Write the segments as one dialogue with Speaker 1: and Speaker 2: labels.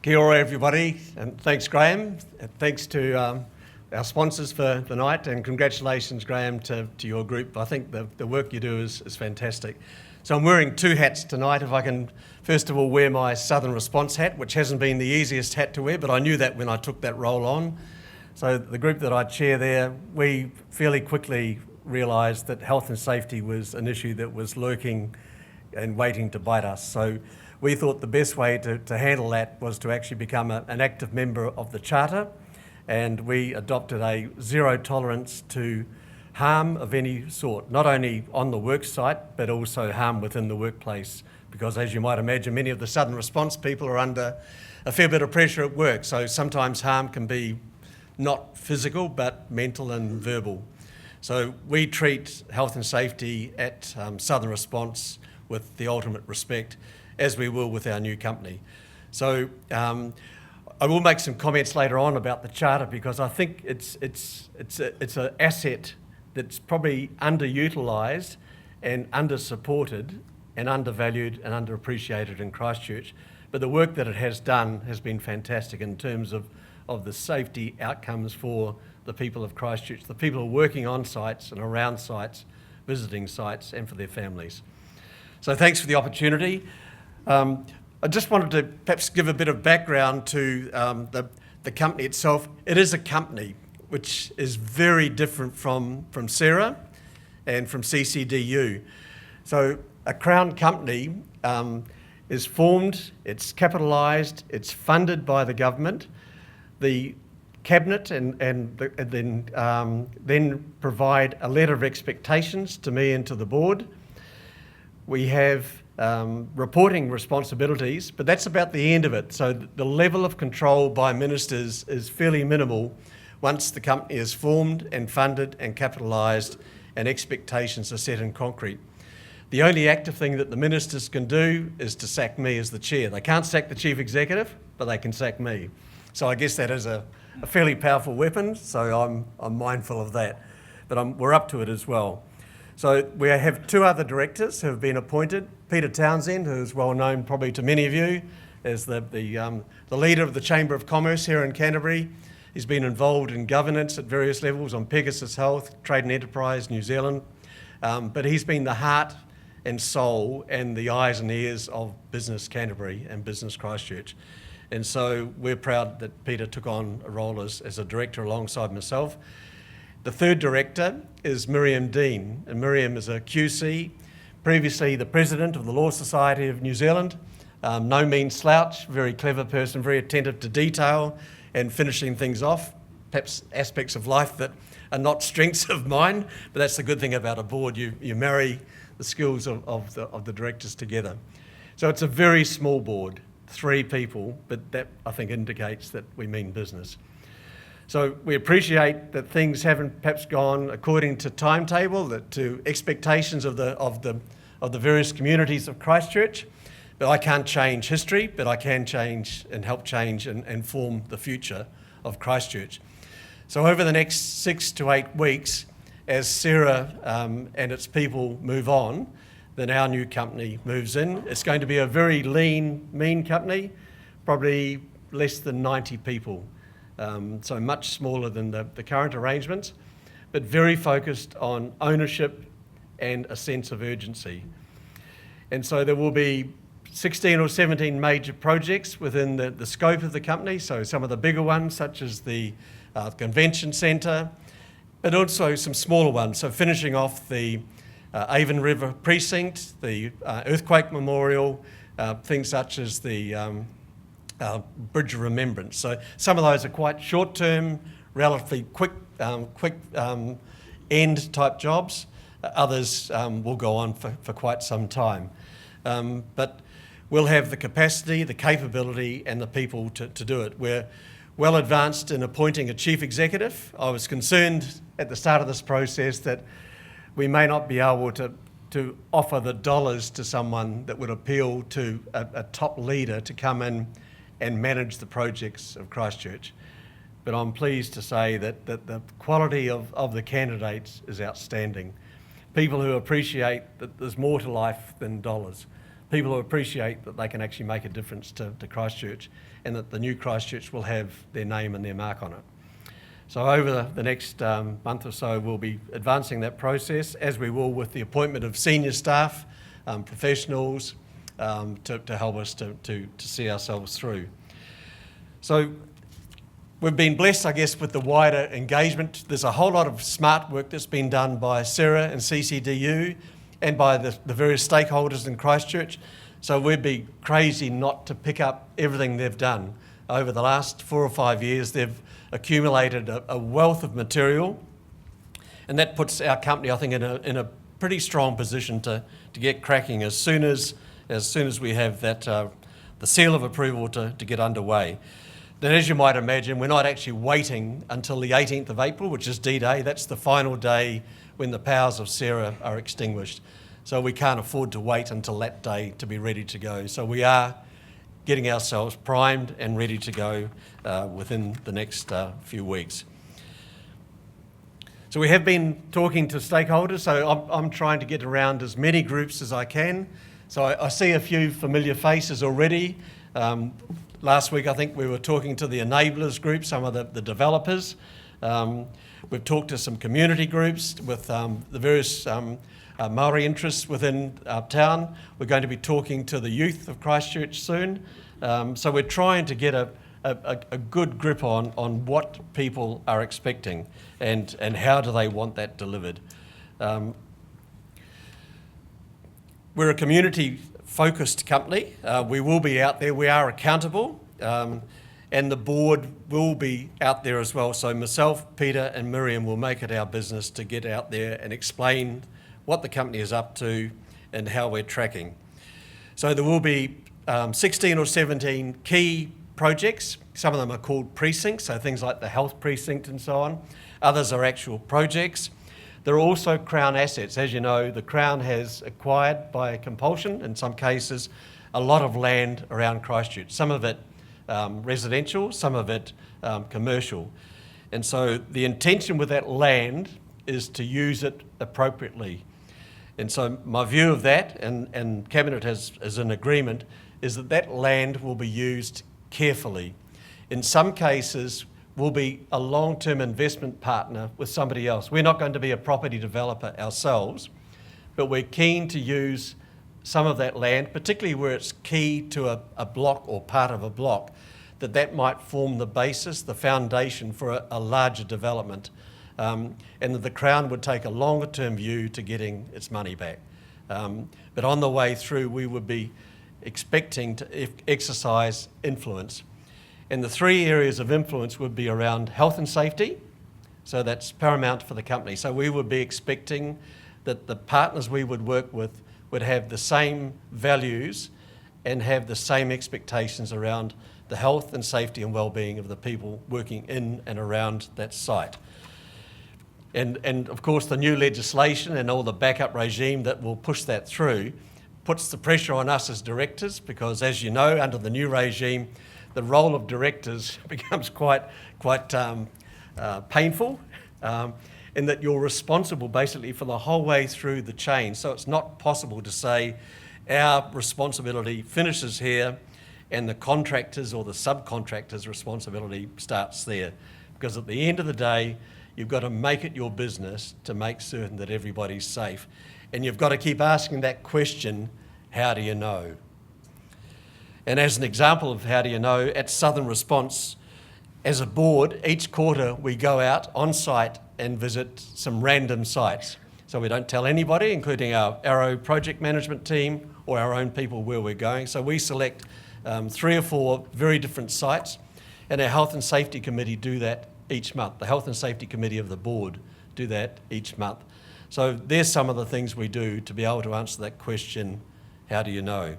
Speaker 1: Kia ora everybody, and thanks Graham, and thanks to our sponsors for the night, and congratulations Graham to your group. I think the work you do is fantastic. So I'm wearing two hats tonight. If I can first of all wear my Southern Response hat, which hasn't been the easiest hat to wear, but I knew that when I took that role on. So the group that I chair there, we fairly quickly realised that health and safety was an issue that was lurking and waiting to bite us. So we thought the best way to handle that was to actually become an active member of the Charter, and we adopted a zero tolerance to harm of any sort, not only on the work site, but also harm within the workplace, because as you might imagine, many of the Southern Response people are under a fair bit of pressure at work, so sometimes harm can be not physical, but mental and verbal. So we treat health and safety at Southern Response with the ultimate respect, as we will with our new company. So I will make some comments later on about the Charter, because I think it's an asset that's probably underutilised and under-supported and undervalued and underappreciated in Christchurch. But the work that it has done has been fantastic in terms of the safety outcomes for the people of Christchurch, the people who are working on sites and around sites, visiting sites, and for their families. So thanks for the opportunity. I just wanted to perhaps give a bit of background to the company itself. It is a company which is very different from CERA and from CCDU. So a Crown company is formed, it's capitalised, it's funded by the government. The Cabinet and then provide a letter of expectations to me and to the board. We have reporting responsibilities, but that's about the end of it. So the level of control by ministers is fairly minimal once the company is formed and funded and capitalised and expectations are set in concrete. The only active thing that the ministers can do is to sack me as the chair. They can't sack the chief executive, but they can sack me. So I guess that is a fairly powerful weapon, so I'm mindful of that. But we're up to it as well. So we have two other directors who have been appointed. Peter Townsend, who is well known probably to many of you as the leader of the Chamber of Commerce here in Canterbury. He's been involved in governance at various levels on Pegasus Health, Trade and Enterprise, New Zealand. But he's been the heart and soul and the eyes and ears of Business Canterbury and Business Christchurch. And so we're proud that Peter took on a role as a director alongside myself. The third director is Miriam Dean, and Miriam is a QC, previously the president of the Law Society of New Zealand. No mean slouch, very clever person, very attentive to detail and finishing things off, perhaps aspects of life that are not strengths of mine, but that's the good thing about a board. You marry the skills of the directors together. So it's a very small board, 3 people, but that I think indicates that we mean business. So we appreciate that things haven't perhaps gone according to timetable, to expectations of the various communities of Christchurch. But I can't change history, but I can change and help change and form the future of Christchurch. So over the next 6 to 8 weeks, as CERA and its people move on, then our new company moves in. It's going to be a very lean, mean company, probably less than 90 people. So much smaller than the current arrangements, but very focused on ownership and a sense of urgency. And so there will be 16 or 17 major projects within the scope of the company, so some of the bigger ones such as the convention centre, but also some smaller ones, so finishing off the Avon River precinct, the earthquake memorial, things such as the Bridge of Remembrance. So some of those are quite short-term, relatively quick end type jobs. Others will go on for quite some time. But we'll have the capacity, the capability and the people to do it. We're well advanced in appointing a chief executive. I was concerned at the start of this process that we may not be able to offer the dollars to someone that would appeal to a top leader to come in and manage the projects of Christchurch. But I'm pleased to say that the quality of the candidates is outstanding. People who appreciate that there's more to life than dollars. people will appreciate that they can actually make a difference to Christchurch, and that the new Christchurch will have their name and their mark on it. So over the next month or so, we'll be advancing that process, as we will with the appointment of senior staff, professionals, to help us to see ourselves through. So we've been blessed, I guess, with the wider engagement. There's a whole lot of smart work that's been done by Sarah and CCDU and by the various stakeholders in Christchurch. So we'd be crazy not to pick up everything they've done. Over the last 4 or 5 years, they've accumulated a wealth of material, and that puts our company, I think, in a pretty strong position to get cracking as soon as we have that the seal of approval to get underway. Then, as you might imagine, we're not actually waiting until the 18th of April, which is D-Day. That's the final day when the powers of Sarah are extinguished. So we can't afford to wait until that day to be ready to go. So we are getting ourselves primed and ready to go within the next few weeks. So we have been talking to stakeholders, so I'm trying to get around as many groups as I can. So I see a few familiar faces already. Last week, I think we were talking to the enablers group, some of the developers. We've talked to some community groups with the various Māori interests within our town. We're going to be talking to the youth of Christchurch soon. So we're trying to get a good grip on what people are expecting and how do they want that delivered. We're a community-focused company. We will be out there. We are accountable, and the board will be out there as well. So myself, Peter and Miriam will make it our business to get out there and explain what the company is up to and how we're tracking. So there will be 16 or 17 key projects. Some of them are called precincts, so things like the health precinct and so on. Others are actual projects. There are also Crown assets. As you know, the Crown has acquired by compulsion, in some cases, a lot of land around Christchurch, some of it residential, some of it commercial. And so the intention with that land is to use it appropriately. And so my view of that, and Cabinet is in agreement, is that land will be used carefully. In some cases, we'll be a long-term investment partner with somebody else. We're not going to be a property developer ourselves, but we're keen to use some of that land, particularly where it's key to a block or part of a block, that might form the basis, the foundation for a larger development. And that the Crown would take a longer term view to getting its money back. But on the way through, we would be expecting to exercise influence. And the 3 areas of influence would be around health and safety, so that's paramount for the company. So we would be expecting that the partners we would work with would have the same values and have the same expectations around the health and safety and well-being of the people working in and around that site. And of course, the new legislation and all the backup regime that will push that through puts the pressure on us as directors, because as you know, under the new regime, the role of directors becomes quite painful, in that you're responsible basically for the whole way through the chain. So it's not possible to say our responsibility finishes here and the contractors or the subcontractors' responsibility starts there. Because at the end of the day, you've got to make it your business to make certain that everybody's safe. And you've got to keep asking that question, how do you know? And as an example of how do you know, at Southern Response, as a board, each quarter we go out on site and visit some random sites. So we don't tell anybody, including our Arrow project management team or our own people, where we're going. So we select 3 or 4 very different sites, and our Health and Safety Committee do that each month. The Health and Safety Committee of the board do that each month. So there's some of the things we do to be able to answer that question, how do you know?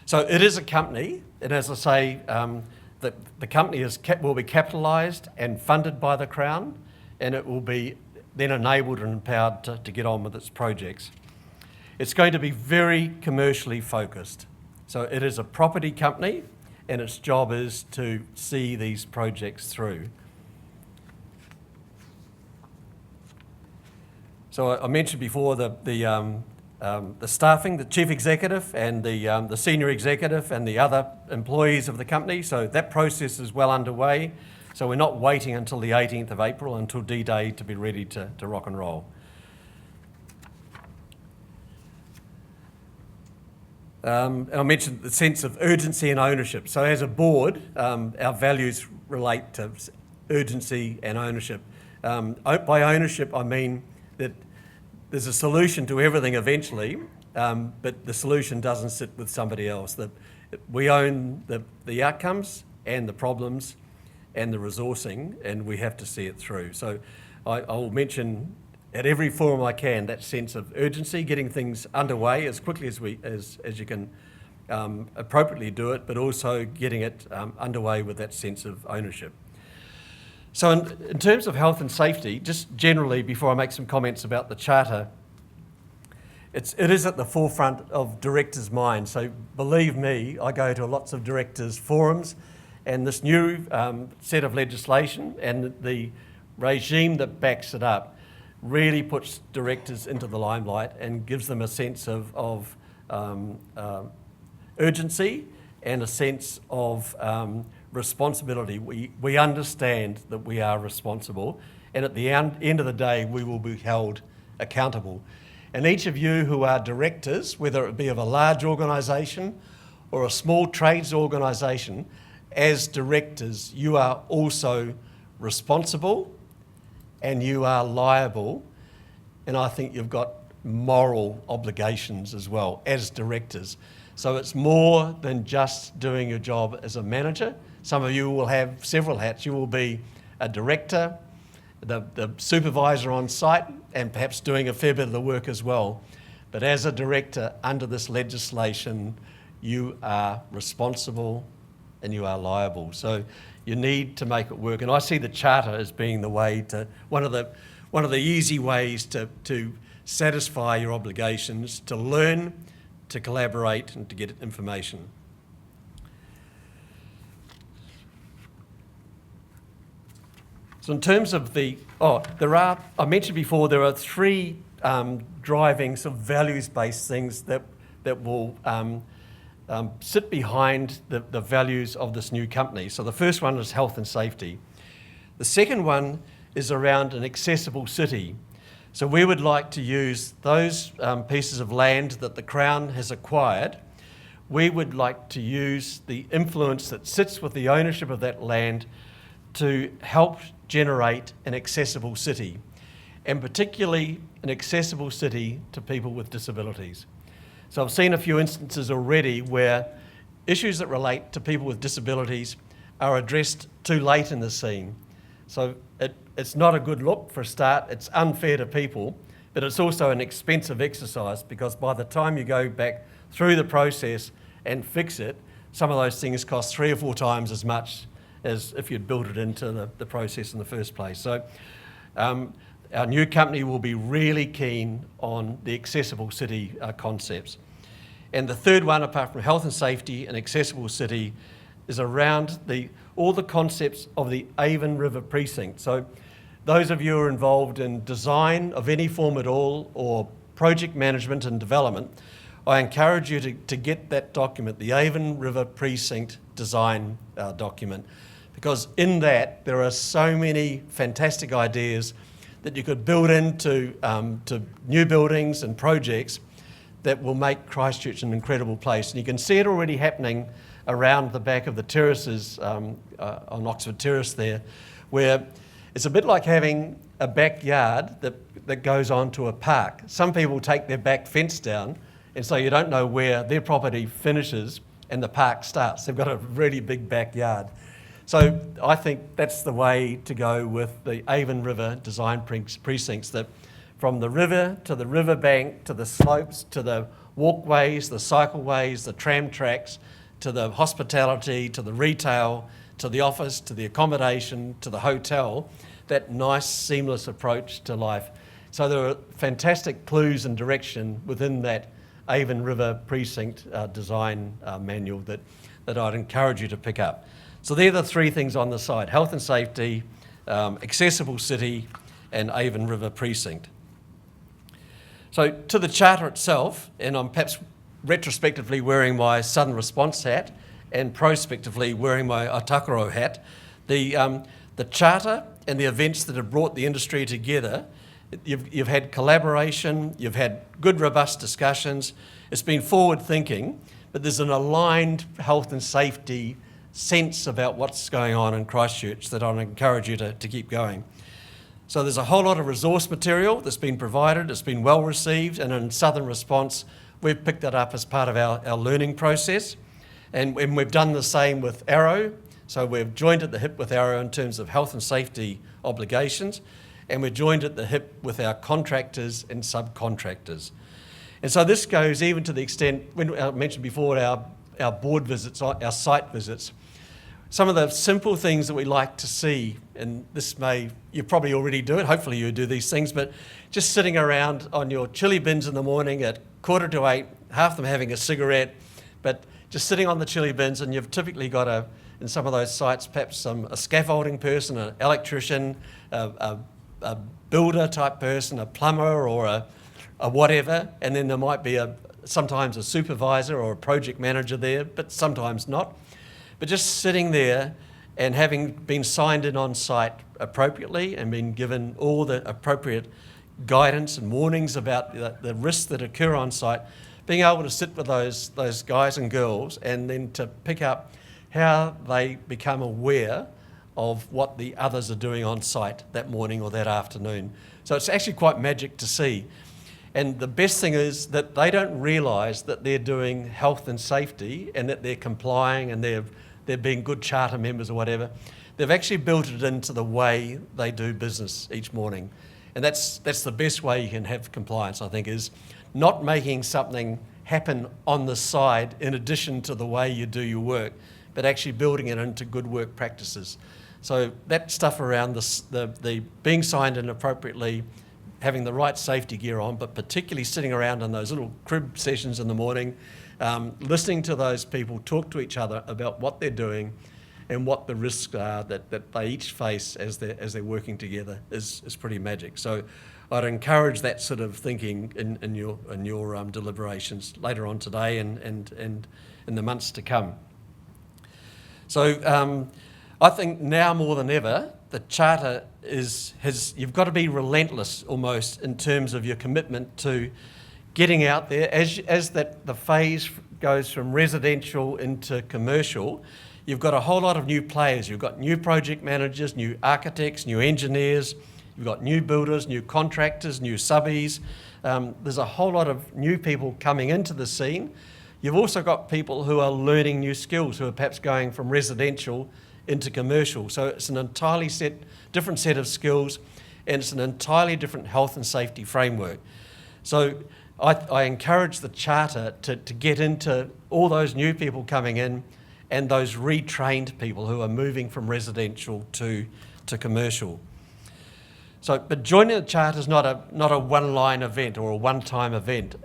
Speaker 1: So it is a company, and as I say, the company will be capitalised and funded by the Crown, and it will be then enabled and empowered to get on with its projects. It's going to be very commercially focused. So it is a property company, and its job is to see these projects through. So I mentioned before the the staffing, the chief executive and the senior executive and the other employees of the company. So that process is well underway. So we're not waiting until the 18th of April, until D-Day, to be ready to rock and roll. And I mentioned the sense of urgency and ownership. So as a board, our values relate to urgency and ownership. By ownership, I mean that there's a solution to everything eventually, but the solution doesn't sit with somebody else. We own the outcomes and the problems and the resourcing, and we have to see it through. So I'll mention at every forum I can that sense of urgency, getting things underway as quickly as you can appropriately do it, but also getting it underway with that sense of ownership. So in terms of health and safety, just generally, before I make some comments about the Charter, it is at the forefront of directors' minds. So believe me, I go to lots of directors' forums, and this new set of legislation and the regime that backs it up really puts directors into the limelight and gives them a sense of urgency and a sense of responsibility. We understand that we are responsible, and at the end of the day, we will be held accountable. And each of you who are directors, whether it be of a large organisation or a small trades organisation, as directors, you are also responsible and you are liable, and I think you've got moral obligations as well as directors. So it's more than just doing your job as a manager. Some of you will have several hats. You will be a director, the supervisor on site, and perhaps doing a fair bit of the work as well. But as a director under this legislation, you are responsible and you are liable. So you need to make it work. And I see the Charter as being the way to, one of the easy ways to satisfy your obligations, to learn, to collaborate and to get information. So in terms of I mentioned before, there are three driving sort of values-based things that will sit behind the values of this new company. So the first one is health and safety. The second one is around an accessible city. So we would like to use those pieces of land that the Crown has acquired. We would like to use the influence that sits with the ownership of that land to help generate an accessible city, and particularly an accessible city to people with disabilities. So I've seen a few instances already where issues that relate to people with disabilities are addressed too late in the scene. So it's not a good look for a start, it's unfair to people, but it's also an expensive exercise, because by the time you go back through the process and fix it, some of those things cost 3 or 4 times as much as if you'd built it into the process in the first place. So our new company will be really keen on the accessible city concepts. And the third one, apart from health and safety and accessible city, is around all the concepts of the Avon River Precinct. So those of you who are involved in design of any form at all, or project management and development, I encourage you to get that document, the Avon River Precinct design document, because in that there are so many fantastic ideas that you could build into to new buildings and projects that will make Christchurch an incredible place. And you can see it already happening around the back of the terraces on Oxford Terrace there, where it's a bit like having a backyard that goes on to a park. Some people take their back fence down, and so you don't know where their property finishes and the park starts. They've got a really big backyard. So I think that's the way to go with the Avon River design precincts, that from the river to the riverbank, to the slopes, to the walkways, the cycleways, the tram tracks, to the hospitality, to the retail, to the office, to the accommodation, to the hotel, that nice seamless approach to life. So there are fantastic clues and direction within that Avon River Precinct design manual that I'd encourage you to pick up. So they're the three things on the side: health and safety, accessible city, and Avon River Precinct. So to the charter itself, and I'm perhaps retrospectively wearing my Southern Response hat and prospectively wearing my Otakaro hat, the charter and the events that have brought the industry together, you've had collaboration, you've had good robust discussions, it's been forward thinking, but there's an aligned health and safety sense about what's going on in Christchurch that I'd encourage you to keep going. So there's a whole lot of resource material that's been provided, it's been well received, and in Southern Response, we've picked that up as part of our learning process. And we've done the same with Arrow. So we've joined at the hip with Arrow in terms of health and safety obligations, and we're joined at the hip with our contractors and subcontractors. And so this goes even to the extent, when I mentioned before our board visits, our site visits, some of the simple things that we like to see, and you probably already do it, hopefully you do these things, but just sitting around on your chili bins in the morning at 7:45, half of them having a cigarette, but just sitting on the chili bins, and you've typically got in some of those sites, perhaps a scaffolding person, an electrician, a builder type person, a plumber or a whatever, and then there might be sometimes a supervisor or a project manager there, but sometimes not. But just sitting there and having been signed in on site appropriately and been given all the appropriate guidance and warnings about the risks that occur on site, being able to sit with those guys and girls and then to pick up how they become aware of what the others are doing on site that morning or that afternoon. So it's actually quite magic to see. And the best thing is that they don't realise that they're doing health and safety and that they're complying and they're being good charter members or whatever. They've actually built it into the way they do business each morning. And that's the best way you can have compliance, I think, is not making something happen on the side in addition to the way you do your work, but actually building it into good work practices. So that stuff around the being signed in appropriately, having the right safety gear on, but particularly sitting around in those little crib sessions in the morning, listening to those people talk to each other about what they're doing and what the risks are that they each face as they're working together is pretty magic. So I'd encourage that sort of thinking in your deliberations later on today and in the months to come. So I think now more than ever, the Charter you've got to be relentless almost in terms of your commitment to getting out there. As the phase goes from residential into commercial, you've got a whole lot of new players. You've got new project managers, new architects, new engineers, you've got new builders, new contractors, new subbies. There's a whole lot of new people coming into the scene. You've also got people who are learning new skills, who are perhaps going from residential into commercial. So it's an entirely different set of skills, and it's an entirely different health and safety framework. So I encourage the Charter to get into all those new people coming in and those retrained people who are moving from residential to commercial. So, but joining the Charter is not a one-line event or a one-time event.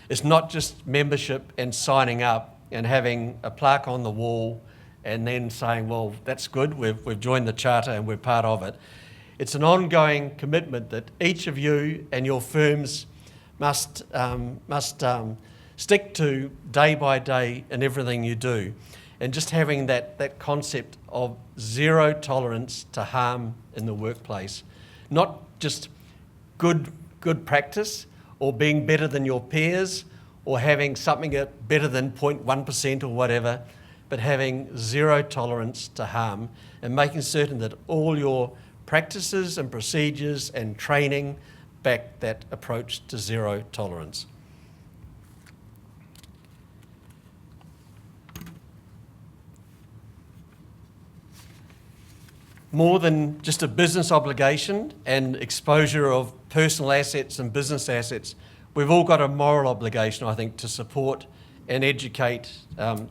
Speaker 1: It's not just membership and signing up and having a plaque on the wall and then saying, well, that's good, we've joined the Charter and we're part of it. It's an ongoing commitment that each of you and your firms must stick to day by day in everything you do. And just having that concept of zero tolerance to harm in the workplace. Not just good practice or being better than your peers or having something at better than 0.1% or whatever, but having zero tolerance to harm and making certain that all your practices and procedures and training back that approach to zero tolerance. More than just a business obligation and exposure of personal assets and business assets, we've all got a moral obligation, I think, to support and educate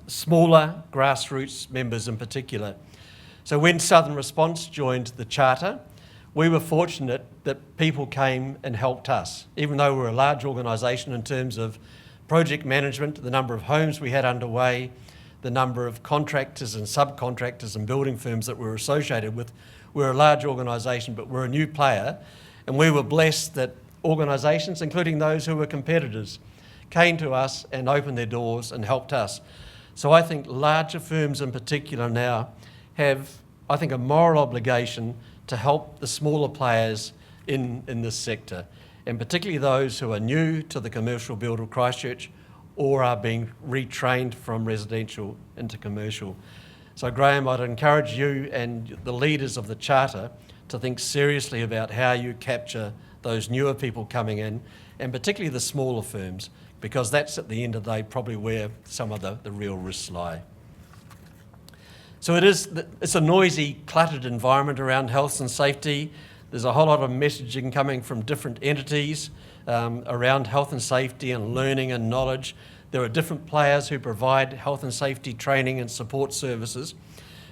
Speaker 1: smaller grassroots members in particular. So when Southern Response joined the Charter, we were fortunate that people came and helped us. Even though we're a large organisation in terms of project management, the number of homes we had underway, the number of contractors and subcontractors and building firms that we're associated with, we're a large organisation, but we're a new player. And we were blessed that organisations, including those who were competitors, came to us and opened their doors and helped us. So I think larger firms in particular now have, I think, a moral obligation to help the smaller players in this sector, and particularly those who are new to the commercial build of Christchurch or are being retrained from residential into commercial. So Graham, I'd encourage you and the leaders of the Charter to think seriously about how you capture those newer people coming in, and particularly the smaller firms, because that's at the end of the day probably where some of the real risks lie. So it's a noisy, cluttered environment around health and safety. There's a whole lot of messaging coming from different entities around health and safety and learning and knowledge. There are different players who provide health and safety training and support services.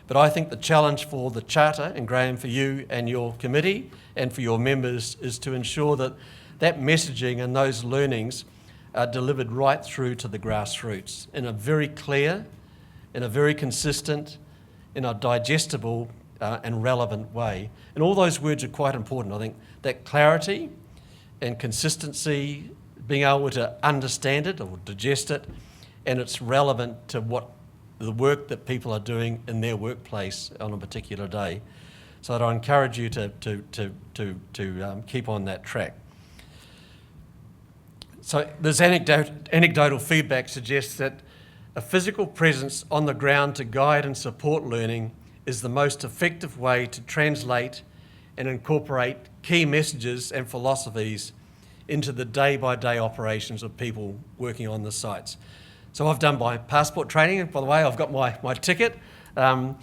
Speaker 1: But I think the challenge for the Charter, and Graham, for you and your committee and for your members, is to ensure that that messaging and those learnings are delivered right through to the grassroots in a very clear, in a very consistent, in a digestible and relevant way. And all those words are quite important. I think that clarity and consistency, being able to understand it or digest it, and it's relevant to what the work that people are doing in their workplace on a particular day. So I'd encourage you to keep on that track. So this anecdotal feedback suggests that a physical presence on the ground to guide and support learning is the most effective way to translate and incorporate key messages and philosophies into the day-by-day operations of people working on the sites. So I've done my passport training, and by the way, I've got my ticket, but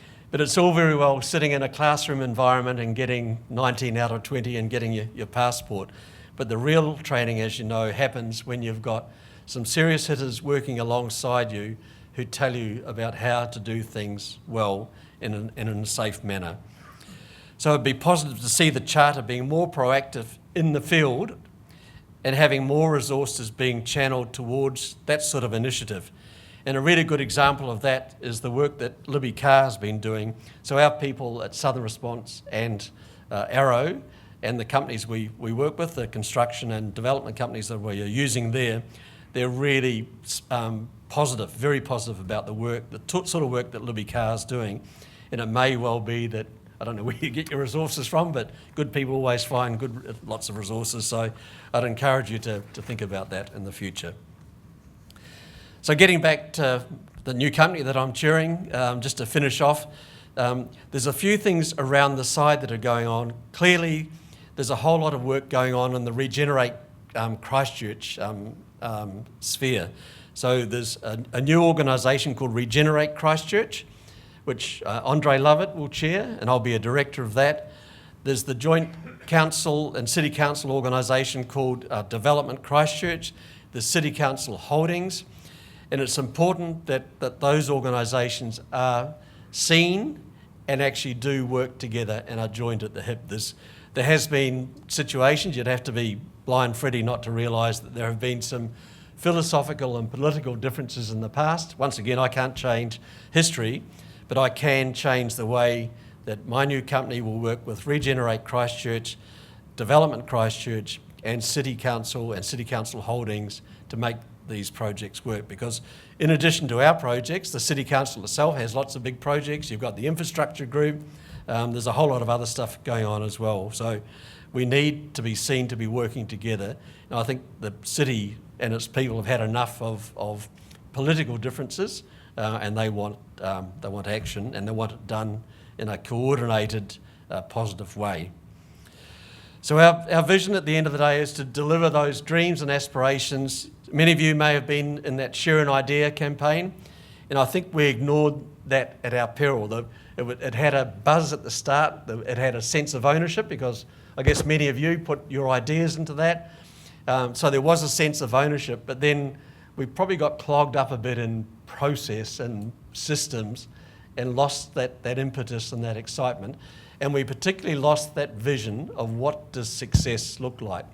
Speaker 1: it's all very well sitting in a classroom environment and getting 19 out of 20 and getting your passport. But the real training, as you know, happens when you've got some serious hitters working alongside you who tell you about how to do things well in a safe manner. So it'd be positive to see the Charter being more proactive in the field and having more resources being channelled towards that sort of initiative. And a really good example of that is the work that Libby Carr has been doing. So our people at Southern Response and Arrow and the companies we work with, the construction and development companies that we're using there, they're really positive, very positive about the work, the sort of work that Libby Carr is doing. And it may well be that, I don't know where you get your resources from, but good people always find lots of resources. So I'd encourage you to think about that in the future. So getting back to the new company that I'm chairing, just to finish off, there's a few things around the side that are going on. Clearly, there's a whole lot of work going on in the Regenerate Christchurch sphere. So there's a new organisation called Regenerate Christchurch, which Andre Lovett will chair, and I'll be a director of that. There's the joint council and city council organisation called Development Christchurch, the city council holdings, and it's important that those organisations are seen and actually do work together and are joined at the hip. There has been situations, you'd have to be blind Freddy not to realise that there have been some philosophical and political differences in the past. Once again, I can't change history, but I can change the way that my new company will work with Regenerate Christchurch, Development Christchurch, and City Council holdings to make these projects work. Because in addition to our projects, the City Council itself has lots of big projects. You've got the infrastructure group. There's a whole lot of other stuff going on as well. So we need to be seen to be working together. And I think the city and its people have had enough of political differences, and they want action, and they want it done in a coordinated, positive way. So our vision at the end of the day is to deliver those dreams and aspirations. Many of you may have been in that Share an Idea campaign, and I think we ignored that at our peril. It had a buzz at the start, it had a sense of ownership, because I guess many of you put your ideas into that. So there was a sense of ownership, but then we probably got clogged up a bit in process and systems and lost that impetus and that excitement. And we particularly lost that vision of what does success look like?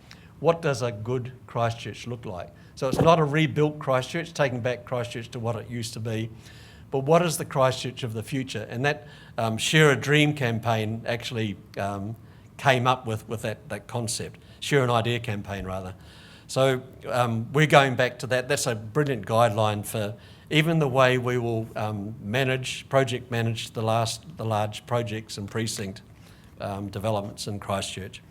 Speaker 1: What does a good Christchurch look like? So it's not a rebuilt Christchurch, taking back Christchurch to what it used to be, but what is the Christchurch of the future? And that Share a Dream campaign actually came up with that concept. share an idea campaign rather. So we're going back to that. That's a brilliant guideline for even the way we will project manage the large projects and precinct developments in Christchurch.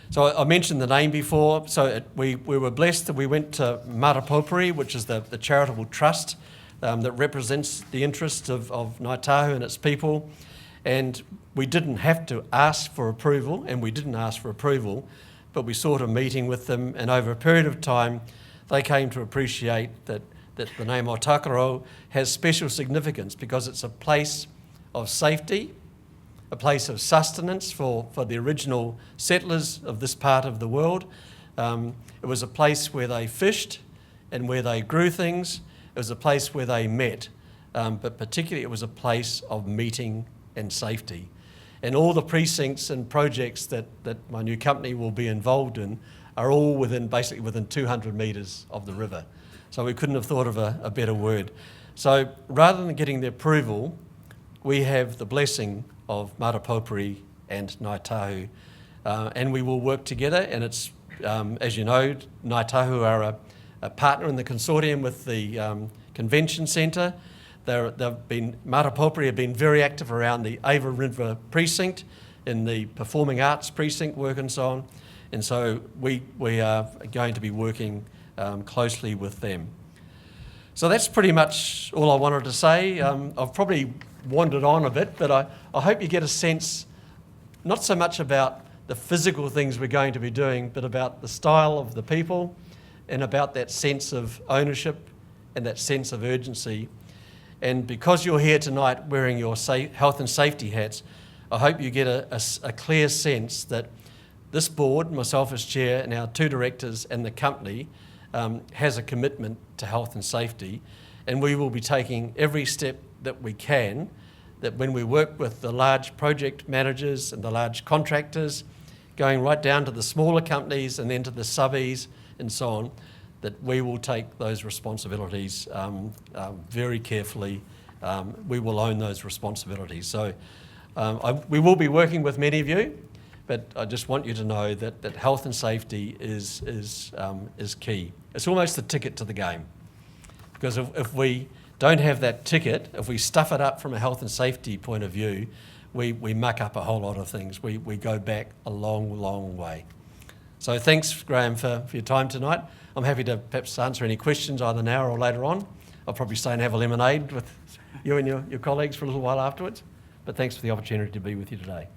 Speaker 1: So I mentioned the name before. So we were blessed that we went to Matapopuri, which is the charitable trust that represents the interests of Ngāi Tahu and its people. And we didn't have to ask for approval, and we didn't ask for approval, but we sought a meeting with them, and over a period of time, they came to appreciate that the name Otakaro has special significance because it's a place of safety, a place of sustenance for the original settlers of this part of the world. It was a place where they fished and where they grew things. It was a place where they met, but particularly it was a place of meeting and safety. And all the precincts and projects that my new company will be involved in are all basically within 200 metres of the river. So we couldn't have thought of a better word. So rather than getting the approval, we have the blessing of Matapopuri and Ngāi Tahu, and we will work together. And it's, as you know, Ngāi Tahu are a partner in the consortium with the convention centre. Matapopuri have been very active around the Ava River precinct, in the performing arts precinct work and so on. And so we are going to be working closely with them. So that's pretty much all I wanted to say. I've probably wandered on a bit, but I hope you get a sense, not so much about the physical things we're going to be doing, but about the style of the people and about that sense of ownership and that sense of urgency. And because you're here tonight wearing your health and safety hats, I hope you get a clear sense that this board, myself as chair, and our two directors and the company has a commitment to health and safety, and we will be taking every step that we can, that when we work with the large project managers and the large contractors, going right down to the smaller companies and then to the subbies and so on, that we will take those responsibilities very carefully. We will own those responsibilities. So we will be working with many of you, but I just want you to know that health and safety is key. It's almost the ticket to the game, because if we don't have that ticket, if we stuff it up from a health and safety point of view, we muck up a whole lot of things. We go back a long, long way. So thanks, Graham, for your time tonight. I'm happy to perhaps answer any questions either now or later on. I'll probably stay and have a lemonade with you and your colleagues for a little while afterwards. But thanks for the opportunity to be with you today.